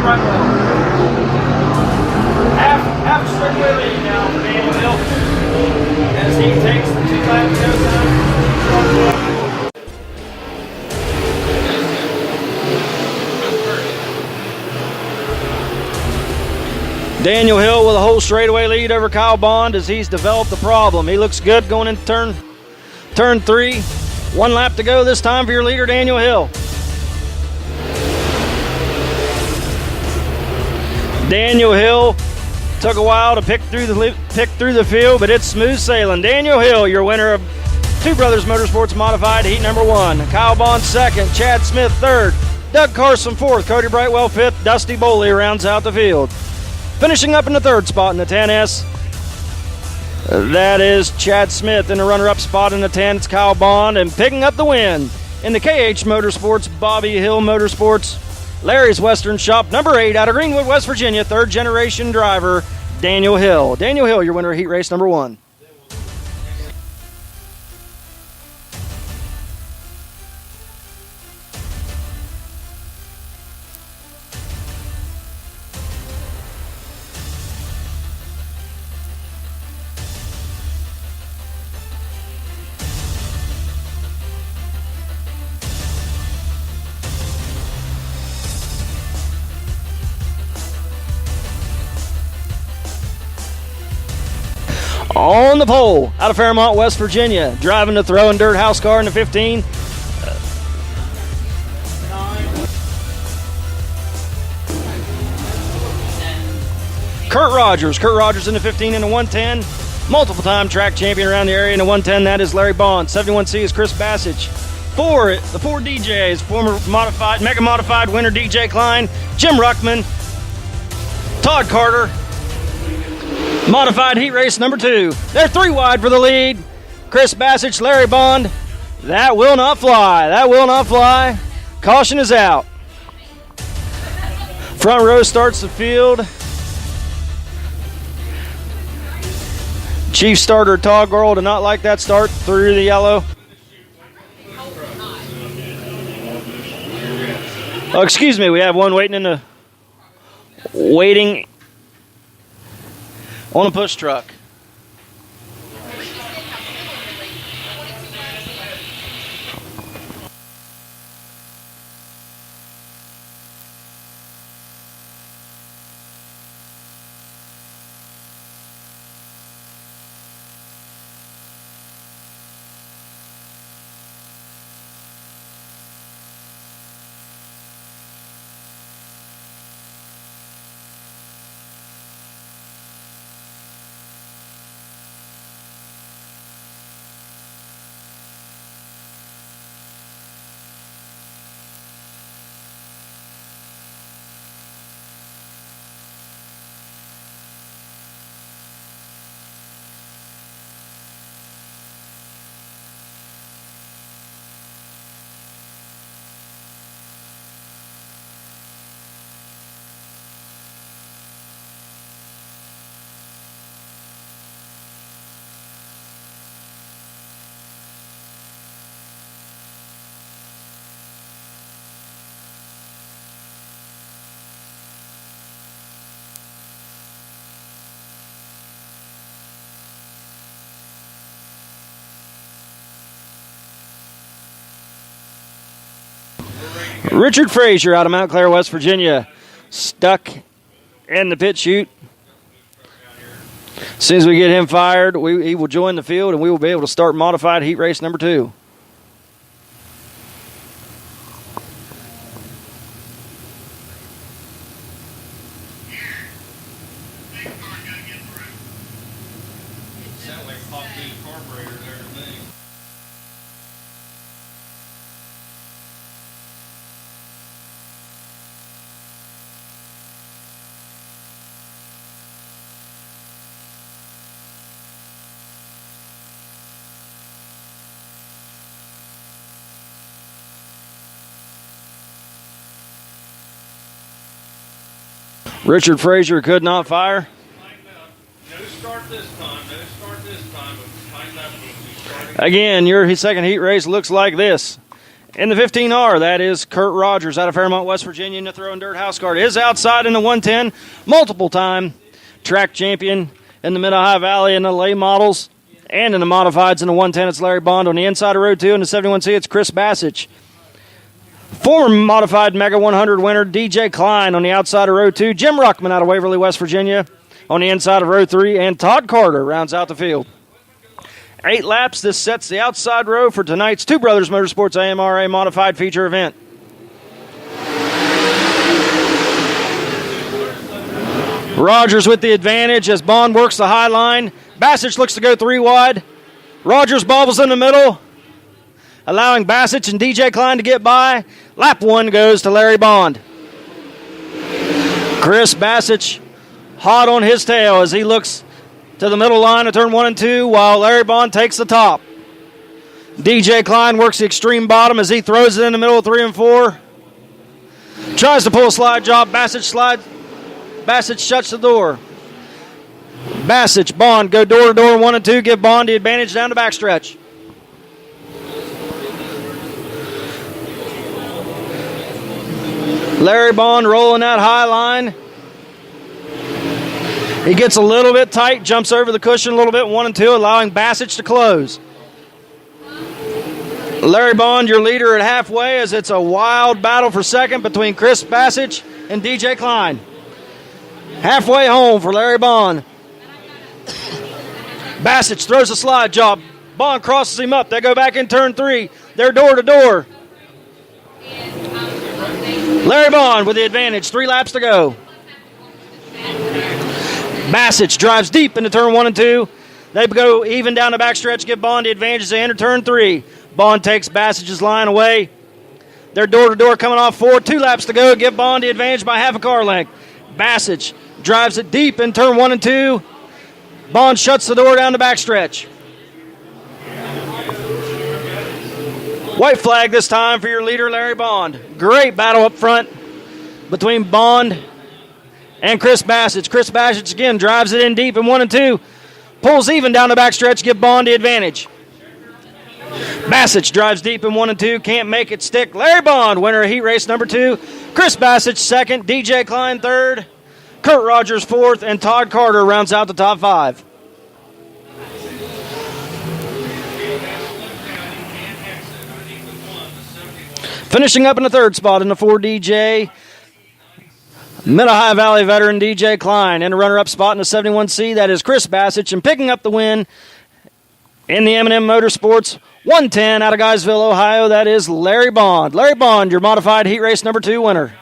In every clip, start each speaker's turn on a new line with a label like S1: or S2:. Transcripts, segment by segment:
S1: Brightwell. Half a straightaway lead now for Daniel Hill as he takes the 2-lap go time. Daniel Hill with a whole straightaway lead over Kyle Bond as he's developed the problem. He looks good going into turn 3. 1 lap to go this time for your leader, Daniel Hill. Daniel Hill took a while to pick through the field, but it's smooth sailing. Daniel Hill, your winner of Two Brothers Motorsports Modified Heat number 1. Kyle Bond 2nd, Chad Smith 3rd, Doug Carson 4th, Cody Brightwell 5th, Dusty Boley rounds out the field. Finishing up in the 3rd spot in the 10S, that is Chad Smith. In the runner-up spot in the 10, it's Kyle Bond. And picking up the win in the KH Motorsports, Bobby Hill Motorsports, Larry's Western Shop, number 8 out of Greenwood, West Virginia, 3rd generation driver, Daniel Hill. Daniel Hill, your winner of heat race number 1. On the pole, out of Fairmont, West Virginia, driving the Throwing Dirt house car in the 15. Kurt Rogers in the 15 and the 110. Multiple time track champion around the area in the 110. That is Larry Bond. 71C is Chris Bassage. The four DJs, former Mega Modified winner DJ Klein, Jim Ruckman, Todd Carter. Modified heat race number 2. They're 3 wide for the lead. Chris Bassage, Larry Bond. That will not fly. That will not fly. Caution is out. Front row starts the field. Chief starter Todd Girl did not like that start through the yellow. Oh, excuse me. We have one waiting on a push truck. Richard Frazier out of Mount Clair, West Virginia, stuck in the pit chute. As soon as we get him fired, he will join the field and we will be able to start modified heat race number 2. Richard Frazier could not fire.
S2: No start this time. Again,
S1: your second heat race looks like this. In the 15R, that is Kurt Rogers out of Fairmont, West Virginia, in the Throwing Dirt House Card. Is outside in the 110, multiple-time track champion in the Mid-Ohio Valley in the lay models and in the modifieds in the 110. It's Larry Bond. On the inside of row 2 in the 71C, it's Chris Bassich. Former modified Mega 100 winner DJ Klein on the outside of row 2. Jim Ruckman out of Waverly, West Virginia on the inside of row 3. And Todd Carter rounds out the field. 8 laps. This sets the outside row for tonight's Two Brothers Motorsports AMRA Modified Feature event. Rogers with the advantage as Bond works the high line. Bassich looks to go 3 wide. Rogers bobbles in the middle, allowing Bassich and DJ Klein to get by. Lap 1 goes to Larry Bond. Chris Bassich hot on his tail as he looks to the middle line of turn 1 and 2 while Larry Bond takes the top. DJ Klein works the extreme bottom as he throws it in the middle of 3 and 4. Tries to pull a slide job. Bassich shuts the door. Bassich, Bond go door to door 1 and 2. Give Bond the advantage down the backstretch. Larry Bond rolling that high line. He gets a little bit tight, jumps over the cushion a little bit, 1 and 2, allowing Bassich to close. Larry Bond, your leader at halfway, as it's a wild battle for second between Chris Bassich and DJ Klein. Halfway home for Larry Bond. Bassich throws a slide job. Bond crosses him up. They go back in turn 3. They're door to door. Larry Bond with the advantage. 3 laps to go. Bassich drives deep into turn 1 and 2. They go even down the backstretch, give Bond the advantage as they enter turn 3. Bond takes Bassich's line away. They're door-to-door coming off 4. 2 laps to go, give Bond the advantage by half a car length. Bassich drives it deep in turn 1 and 2. Bond shuts the door down the backstretch. White flag this time for your leader, Larry Bond. Great battle up front between Bond and Chris Bassich. Chris Bassich again drives it in deep in 1 and 2. Pulls even down the backstretch, give Bond the advantage. Bassich drives deep in 1 and 2. Can't make it stick. Larry Bond, winner of heat race number 2. Chris Bassich second. DJ Klein third. Kurt Rogers fourth. And Todd Carter rounds out the top 5. Finishing up in the third spot in the 4DJ, Mid-Ohio Valley veteran DJ Klein. In the runner-up spot in the 71C, that is Chris Bassich. And picking up the win in the M&M Motorsports 110 out of Guysville, Ohio, that is Larry Bond. Larry Bond, your modified heat race number 2 winner.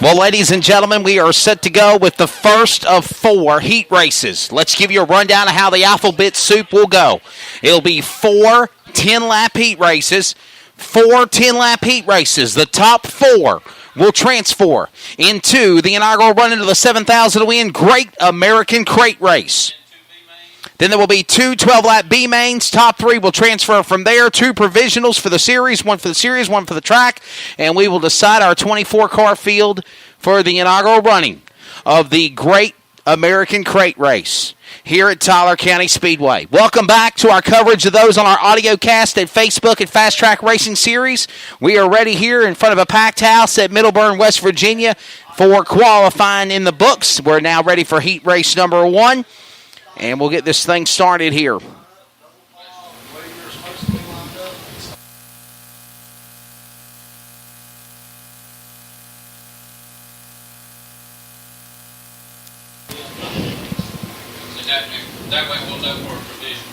S3: Well, ladies and gentlemen, we are set to go with the first of 4 heat races. Let's give you a rundown of how the alphabet soup will go. It'll be 4 10-lap heat races. 4 10-lap heat races. The top 4 will transfer into the inaugural run into the 7,000 to win Great American Crate Race. Then there will be 2 12-lap B mains. Top 3 will transfer from there. 2 provisionals for the series, 1 for the series, 1 for the track. And we will decide our 24-car field for the inaugural running of the Great American Crate Race here at Tyler County Speedway. Welcome back to our coverage of those on our Audiocast at Facebook at Fast Track Racing Series. We are ready here in front of a packed house at Middlebourne, West Virginia for qualifying in the books. We're now ready for heat race number 1. And we'll get this thing started here.
S2: That way we'll know for a provision.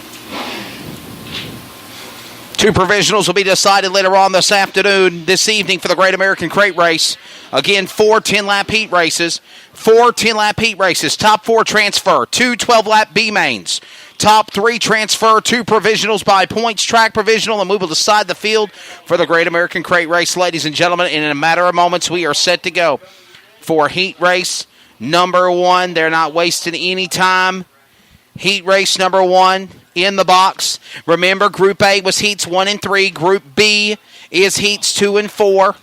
S3: 2 provisionals will be decided later on this evening for the Great American Crate Race. Again, 4 10-lap heat races. 4 10-lap heat races. Top 4 transfer. 2 12-lap B-mains. Top 3 transfer. 2 provisionals by points. Track provisional, and we will decide the field for the Great American Crate Race, ladies and gentlemen. And in a matter of moments, we are set to go for heat race number 1. They're not wasting any time. Heat race number 1 in the box. Remember, Group A was heats 1 and 3. Group B is heats 2 and 4.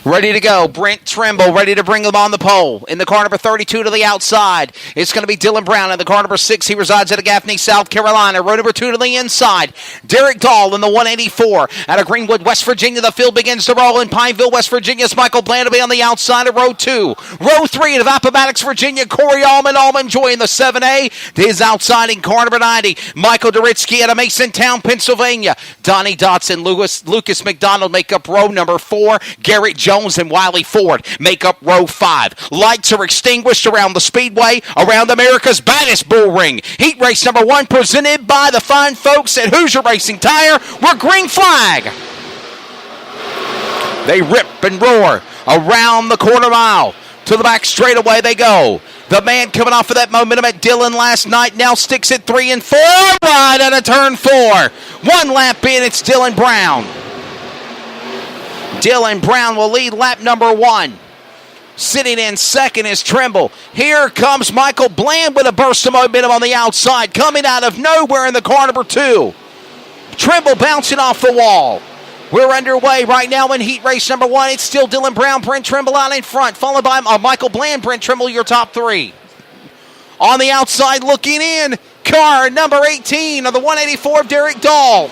S3: Ready to go. Brent Trimble ready to bring them on the pole. In the car number 32 to the outside, it's going to be Dylan Brown. In the car number 6, he resides out of Gaffney, South Carolina. Row number 2 to the inside, Derek Dahl in the 184. Out of Greenwood, West Virginia, the field begins to roll. In Pineville, West Virginia's Michael Bland will be on the outside of row 2. Row 3 of Appomattox, Virginia, Corey Allman joining the 7A. To his outside in car number 90, Michael Doritsky out of Masontown, Pennsylvania. Donnie Dotson, Lucas McDonald make up row number 4. Garrett Jones and Wiley Ford make up row 5. Lights are extinguished around the Speedway, around America's baddest bull ring. Heat race number 1 presented by the fine folks at Hoosier Racing Tire. We're green flag. They rip and roar around the quarter mile. To the back straightaway they go. The man coming off of that momentum at Dillon last night now sticks at 3 and 4. Right out of turn 4. 1 lap in, it's Dylan Brown. Dylan Brown will lead lap number 1. Sitting in second is Trimble. Here comes Michael Bland with a burst of momentum on the outside. Coming out of nowhere in the car number 2. Trimble bouncing off the wall. We're underway right now in heat race number 1. It's still Dylan Brown, Brent Trimble out in front, followed by Michael Bland, Brent Trimble, your top 3. On the outside looking in, car number 18 of the 184 of Derek Dahl.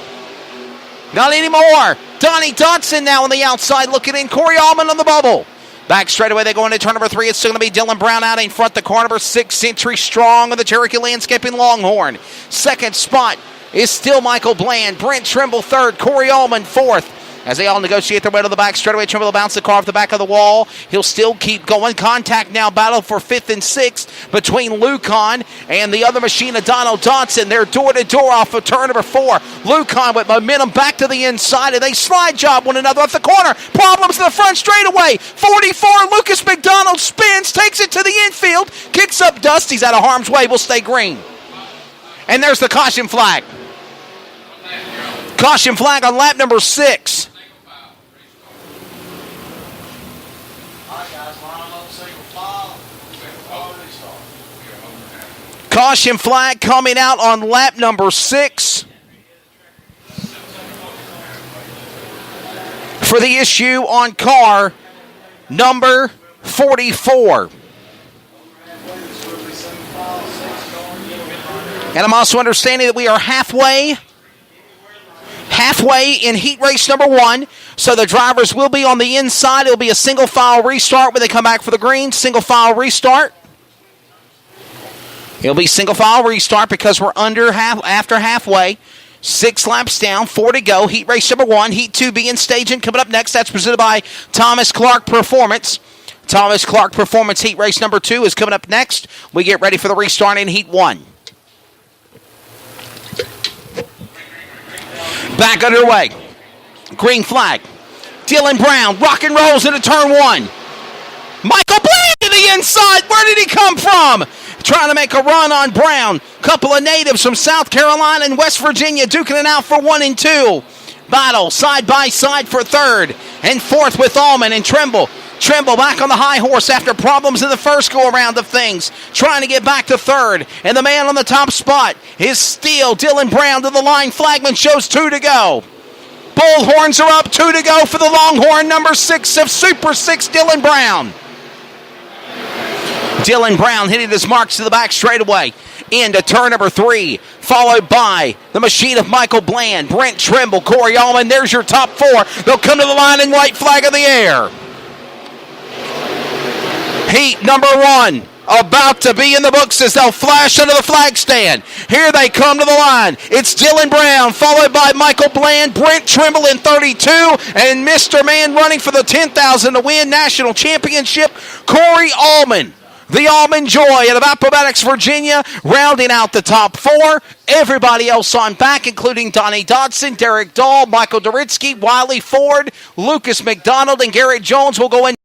S3: Not anymore. Donnie Dotson now on the outside looking in. Corey Allman on the bubble. Back straight away, they go into turn number 3. It's still going to be Dylan Brown out in front. The car number 6, Century Strong of the Cherokee Landscaping Longhorn. Second spot is still Michael Bland. Brent Trimble third. Corey Allman fourth. As they all negotiate their way to the back straightaway, Trimble will bounce the car off the back of the wall. He'll still keep going. Contact now battle for 5th and 6th between Lucon and the other machine of Donald Dotson. They're door-to-door off of turn number 4. Lucon with momentum back to the inside, and they slide job one another off the corner. Problems in the front straightaway. 44, Lucas McDonald spins, takes it to the infield, kicks up dust. He's out of harm's way. Will stay green. And there's the caution flag. Caution flag on lap number 6. Caution flag coming out on lap number 6 for the issue on car number 44. And I'm also understanding that we are halfway in heat race number 1. So the drivers will be on the inside. It'll be a single file restart when they come back for the green. Single file restart. It'll be single file restart because we're after halfway. 6 laps down, 4 to go. Heat race number 1. Heat 2 being staging. Coming up next, that's presented by Thomas Clark Performance. Thomas Clark Performance heat race number 2 is coming up next. We get ready for the restart in heat 1. Back underway. Green flag. Dylan Brown rock and rolls into turn 1. Michael Bland to the inside. Where did he come from? Trying to make a run on Brown. Couple of natives from South Carolina and West Virginia duking it out for 1 and 2. Battle side by side for 3rd and 4th with Allman and Trimble. Trimble back on the high horse after problems in the first go-around of things. Trying to get back to 3rd. And the man on the top spot is still Dylan Brown to the line. Flagman shows 2 to go. Bullhorns are up, 2 to go for the Longhorn, number 6 of Super 6, Dylan Brown. Dylan Brown hitting his marks to the back straightaway. Into turn number 3, followed by the machine of Michael Bland, Brent Trimble, Corey Allman. There's your top 4. They'll come to the line in white flag in the air. Heat number 1 about to be in the books as they'll flash under the flag stand. Here they come to the line. It's Dylan Brown, followed by Michael Bland, Brent Trimble in 32, and Mr. Man running for the $10,000 to win national championship, Corey Allman. the Almond Joy out of Appomattox, Virginia, rounding out the top 4. Everybody else on back, including Donnie Dodson, Derek Dahl, Michael Doritsky, Wiley Ford, Lucas McDonald, and Garrett Jones will go in.